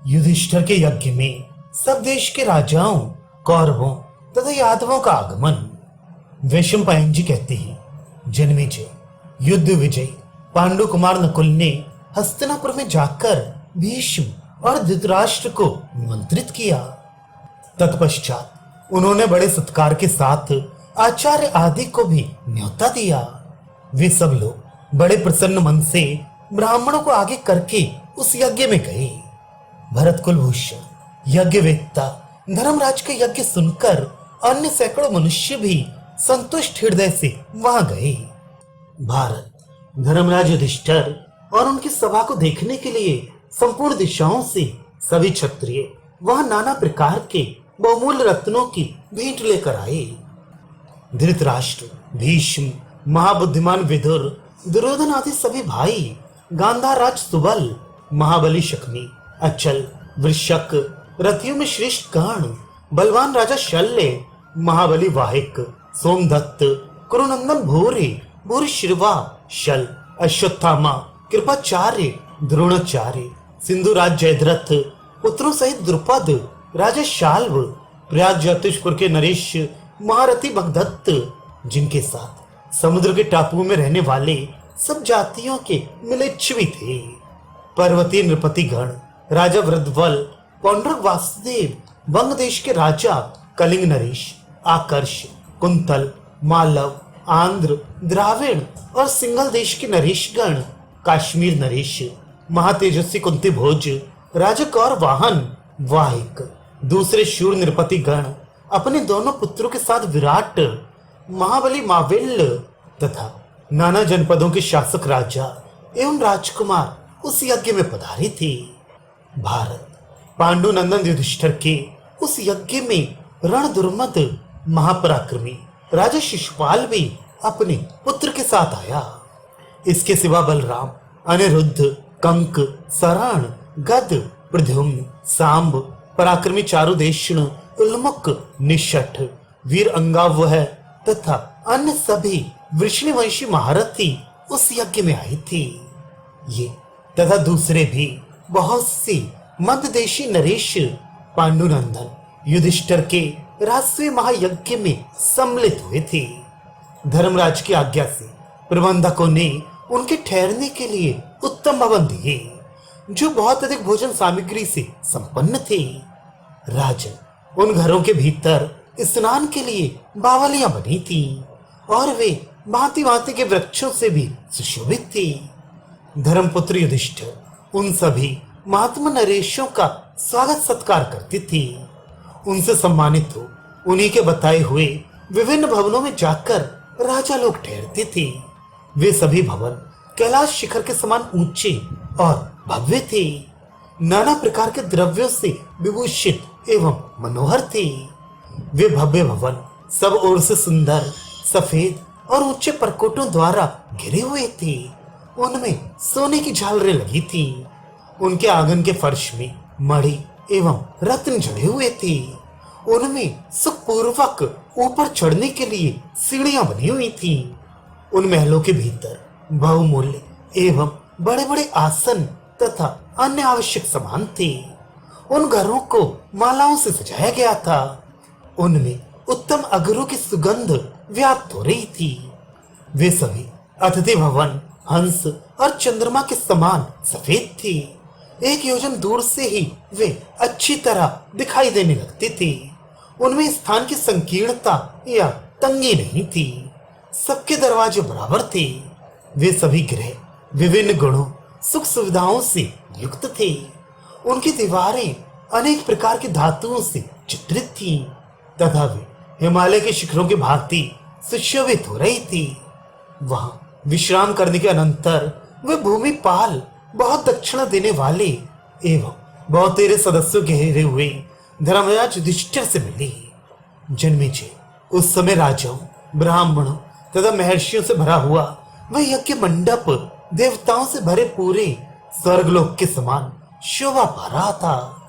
युधिष्ठिर के यज्ञ में सब देश के राजाओं, कौरवों तथा यादवों का आगमन। वैशंपायन जी कहते हैं, जन्मेजय युद्ध विजय पांडु कुमार नकुल ने हस्तिनापुर में जाकर भीष्म और धृतराष्ट्र को निमंत्रित किया। तत्पश्चात उन्होंने बड़े सत्कार के साथ आचार्य आदि को भी न्योता दिया। वे सब लोग बड़े प्रसन्न मन से ब्राह्मणों को आगे करके उस यज्ञ में गए। भरत कुलभूषण यज्ञवेत्ता धर्मराज का यज्ञ सुनकर अन्य सैकड़ों मनुष्य भी संतुष्ट हृदय से वहां गए। भारत धर्मराज युधिष्ठिर और उनकी सभा को देखने के लिए संपूर्ण दिशाओं से सभी क्षत्रिय वहां नाना प्रकार के बहुमूल्य रत्नों की भेंट लेकर आए। धृतराष्ट्र, भीष्म, महाबुद्धिमान विदुर, दुर्योधन आदि सभी भाई, गांधार राज सुबल, महाबली शकुनी, अचल, वृषक, रथियों में श्रेष्ठ कर्ण, बलवान राजा शल्य, महाबली वाहिक, सोमदत्त, कुरुनंदन भूरि, भूरिश्रवा, शल, अश्वत्थामा, कृपाचार्य, द्रोणाचार्य, सिंधुराज जयद्रथ, पुत्रों सहित द्रुपद, राजा शाल्व, प्रयाग ज्योतिषपुर के नरेश, महारथी भगदत्त, जिनके साथ समुद्र के टापुओं में रहने वाले सब जातियों के मिलेच्छवी थे, पर्वतीय नृपति गण, राजा वृद्धवल, पौंड्रक वासुदेव, वंग देश के राजा कलिंग नरेश, आकर्ष, कुंतल, मालव, आंध्र, द्राविण और सिंघल देश के नरेशगण, काश्मीर नरेश, महातेजस्वी कुंती भोज, राजा कौर वाहन, वाहिक, दूसरे शूर नृपति गण अपने दोनों पुत्रों के साथ विराट, महाबली माविल्य तथा नाना जनपदों के शासक राजा एवं राजकुमार उस यज्ञ में पधारे थे। भारत पांडु नंदन युधिष्ठिर के उस यज्ञ में रण दुर्मद महापराक्रमी राजा शिशुपाल भी अपने पुत्र के साथ आया। इसके सिवा बलराम, अनिरुद्ध, कंक, सरण, गद, प्रद्युम्न, सांब, पराक्रमी चारुदेशण, उल्मुक, निषठ, वीर अंगावह तथा अन्य सभी वृष्णिवंशी महारथी उस यज्ञ में आए थे। ये तथा दूसरे भी बहुत सी मध्यदेशी नरेश पांडुनंदन युधिष्ठिर के राष्ट्रीय महायज्ञ में सम्मिलित हुए थे। धर्मराज की आज्ञा से प्रबंधकों ने उनके ठहरने के लिए उत्तम भवन दिए, जो बहुत अधिक भोजन सामग्री से संपन्न थे। राजन उन घरों के भीतर स्नान के लिए बावलियां बनी थी और वे भांति भांति के वृक्षों से भी सुशोभित थे। धर्मपुत्र युधिष्ठिर उन सभी महात्मा नरेशों का स्वागत सत्कार करते थे। उनसे सम्मानित हो उन्हीं के बताए हुए विभिन्न भवनों में जाकर राजा लोग ठहरते थे। वे सभी भवन कैलाश शिखर के समान ऊंचे और भव्य थे, नाना प्रकार के द्रव्यों से विभूषित एवं मनोहर थे। वे भव्य भवन सब ओर से सुंदर, सफेद और ऊंचे परकोटों द्वारा घिरे हुए थे। उनमें सोने की झालरें लगी थी। उनके आंगन के फर्श में मणि एवं रत्न जड़े हुए थे। उनमें सुखपूर्वक ऊपर चढ़ने के लिए सीढ़ियां बनी हुई थी। उन महलों के भीतर बहुमूल्य एवं बड़े बड़े आसन तथा अन्य आवश्यक सामान थे। उन घरों को मालाओं से सजाया गया था। उनमें उत्तम अगरों की सुगंध व्याप्त हो रही थी। वे सभी अतिथि भवन हंस और चंद्रमा के समान सफेद थे। एक योजन दूर से ही वे अच्छी तरह दिखाई देने लगते थे। उनमें स्थान की संकीर्णता या तंगी नहीं थी। सबके दरवाजे बराबर थे। वे सभी गृह विभिन्न गुणों सुख सुविधाओं से युक्त थे। उनकी दीवारें अनेक प्रकार की धातुओं से चित्रित थीं तथा वे हिमालय के शिखरों की भांति सुशोभित हो रही थी। वहां विश्राम करने के अनंतर वे भूमिपाल बहुत दक्षिणा देने वाले एवं बहुत तेरे सदस्यों के घेरे हुए धर्मराज युधिष्ठिर से मिली। जन्मेजय उस समय राजाओं, ब्राह्मणों तथा महर्षियों से भरा हुआ वह यज्ञ मंडप देवताओं से भरे पूरे स्वर्गलोक के समान शोभा पा रहा था।